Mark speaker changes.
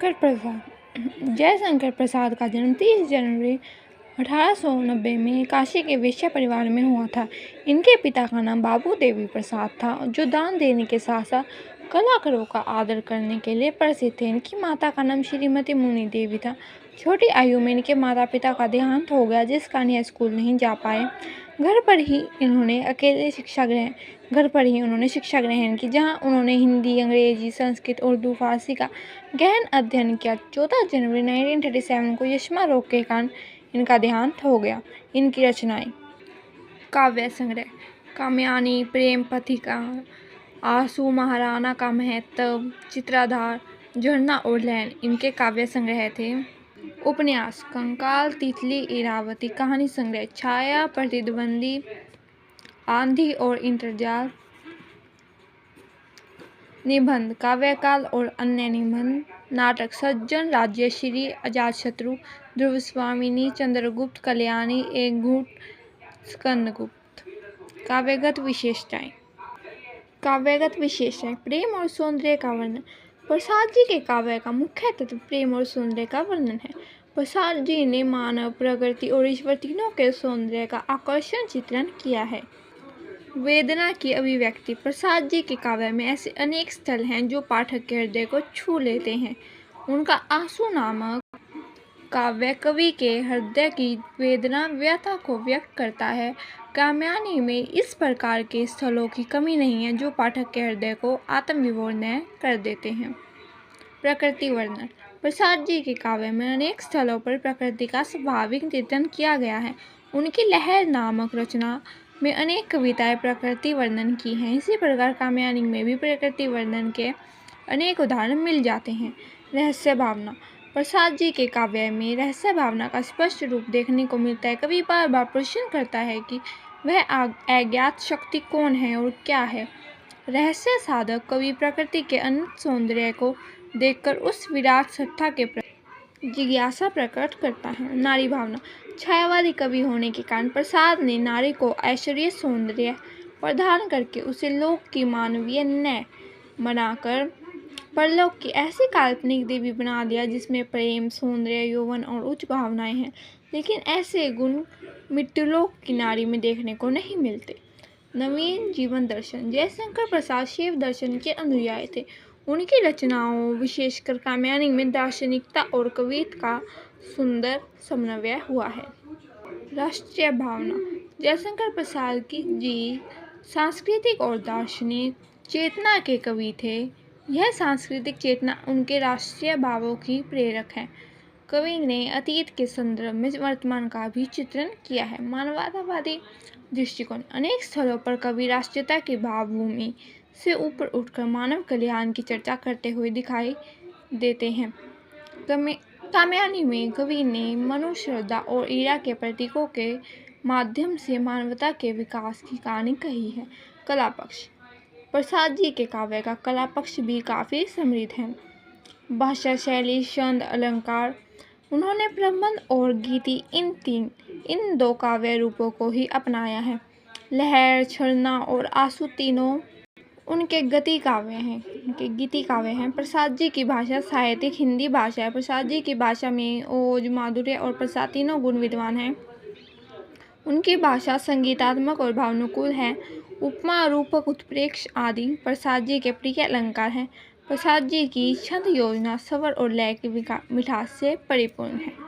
Speaker 1: जयशंकर प्रसाद। जयशंकर प्रसाद का जन्म 30 जनवरी 1890 में काशी के वेश्या परिवार में हुआ था। इनके पिता का नाम बाबू देवी प्रसाद था, जो दान देने के साथ साथ कलाकारों का आदर करने के लिए प्रसिद्ध थे। इनकी माता का नाम श्रीमती मुनि देवी था। छोटी आयु में इनके माता पिता का देहांत हो गया, जिस कारण यह स्कूल नहीं जा पाए। घर पर ही उन्होंने शिक्षा ग्रहण की, जहां उन्होंने हिंदी, अंग्रेजी, संस्कृत, उर्दू, फारसी का गहन अध्ययन किया। 14 जनवरी 1937 को यक्ष्मा रोग के कारण इनका देहांत हो गया। इनकी रचनाएं: काव्य संग्रह कात्यायनी, प्रेम पथिका, आंसू, महाराणा का महत्व, चित्राधार, झरना और लहर इनके काव्य संग्रह थे। उपन्यास: कंकाल, तितली, इरावती। कहानी संग्रह: छाया, प्रतिद्वंदी, आंधी और इंद्रजाल। निबंध: काव्यकाल और अन्य निबंध। नाटक: सज्जन, राज्यश्री, अजातशत्रु, ध्रुवस्वामिनी, चंद्रगुप्त, कल्याणी, एक घूंट, स्कंदगुप्त। काव्यगत विशेषताएं। प्रेम और सौंदर्य का वर्णन। प्रसाद जी के काव्य का मुख्य तत्व प्रेम और सौंदर्य का वर्णन है। प्रसाद जी ने मानव, प्रकृति और ईश्वर तीनों के सौंदर्य का आकर्षक चित्रण किया है। वेदना की अभिव्यक्ति। प्रसाद जी के काव्य में ऐसे अनेक स्थल हैं जो पाठक के हृदय को छू लेते हैं। उनका आंसू नामक काव्य कवि के हृदय की वेदना, व्यथा को व्यक्त करता है। कात्यायनी में इस प्रकार के स्थलों की कमी नहीं है जो पाठक के हृदय को आत्मविभोर कर देते हैं। प्रकृति वर्णन। प्रसाद जी के काव्य में अनेक स्थलों पर प्रकृति का स्वाभाविक चित्रण किया गया है। उनकी लहर नामक रचना में अनेक कविताएं प्रकृति वर्णन की हैं। इसी प्रकार कात्यायनी में भी प्रकृति वर्णन के अनेक उदाहरण मिल जाते हैं। रहस्य भावना। प्रसाद जी के काव्य में रहस्य भावना का स्पष्ट रूप देखने को मिलता है। कवि बार बार प्रश्न करता है कि वह अज्ञात शक्ति कौन है और क्या है। रहस्य साधक कवि प्रकृति के अनंत सौंदर्य को देखकर उस विराट सत्ता के प्रति जिज्ञासा प्रकट करता है। नारी भावना। छायावादी कवि होने के कारण प्रसाद ने नारी को ऐश्वर्य, सौंदर्य प्रदान करके उसे लोक की मानवीय न्याय बनाकर परलोक की ऐसी काल्पनिक देवी बना दिया जिसमें प्रेम, सौंदर्य, यौवन और उच्च भावनाएं हैं। लेकिन ऐसे गुण मृत्युलोक की नारी में देखने को नहीं मिलते। नवीन जीवन दर्शन। जयशंकर प्रसाद शैव दर्शन के अनुयायी थे। उनकी रचनाओं, विशेषकर कात्यायनी में दार्शनिकता और कविता का सुंदर समन्वय हुआ है। राष्ट्रीय भावना। जयशंकर प्रसाद जी सांस्कृतिक और दार्शनिक चेतना के कवि थे। यह सांस्कृतिक चेतना उनके राष्ट्रीय भावों की प्रेरक है। कवि ने अतीत के संदर्भ में वर्तमान का भी चित्रण किया है। मानवतावादी दृष्टिकोण। अनेक स्थलों पर कवि राष्ट्रीयता की भावभूमि से ऊपर उठकर मानव कल्याण की चर्चा करते हुए दिखाई देते हैं। कात्यायनी में कवि ने मनु, श्रद्धा और ईरा के प्रतीकों के माध्यम से मानवता के विकास की कहानी कही है। कला पक्ष। प्रसाद जी के काव्य का कला पक्ष भी काफ़ी समृद्ध है। भाषा शैली, छंद, अलंकार। उन्होंने प्रबंध और गीति इन दो काव्य रूपों को ही अपनाया है। लहर, झरना और आंसू तीनों उनके गीति काव्य हैं। प्रसाद जी की भाषा साहित्यिक हिंदी भाषा है। प्रसाद जी की भाषा में ओज, माधुर्य और प्रसाद तीनों गुण विद्यमान हैं। उनकी भाषा संगीतात्मक और भावनाकुल है। उपमा, रूपक, उत्प्रेक्षा आदि प्रसाद जी के प्रिय अलंकार हैं। प्रसाद जी की छंद योजना, स्वर और लय की मिठास से परिपूर्ण है।